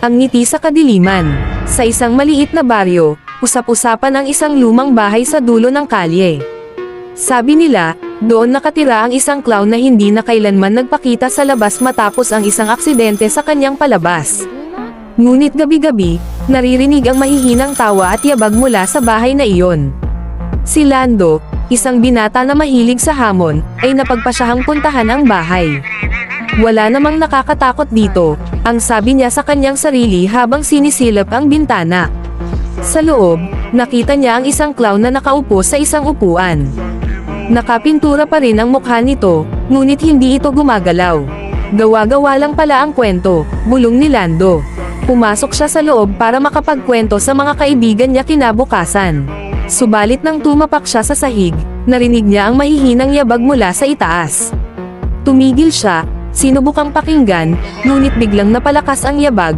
Ang ngiti sa kadiliman. Sa isang maliit na baryo, usap-usapan ang isang lumang bahay sa dulo ng kalye. Sabi nila, doon nakatira ang isang clown na hindi na kailanman nagpakita sa labas matapos ang isang aksidente sa kanyang palabas. Ngunit gabi-gabi, naririnig ang mahihinang tawa at yabag mula sa bahay na iyon. Si Lando, isang binata na mahilig sa hamon, ay napagpasyahang puntahan ang bahay. Wala namang nakakatakot dito, ang sabi niya sa kanyang sarili habang sinisilap ang bintana. Sa loob, nakita niya ang isang clown na nakaupo sa isang upuan. Nakapintura pa rin ang mukha nito, ngunit hindi ito gumagalaw. Gawa-gawa lang pala ang kwento, bulong ni Lando. Pumasok siya sa loob para makapagkwento sa mga kaibigan niya kinabukasan. Subalit nang tumapak siya sa sahig, narinig niya ang mahihinang yabag mula sa itaas. Tumigil siya, sinubukang pakinggan, ngunit biglang napalakas ang yabag,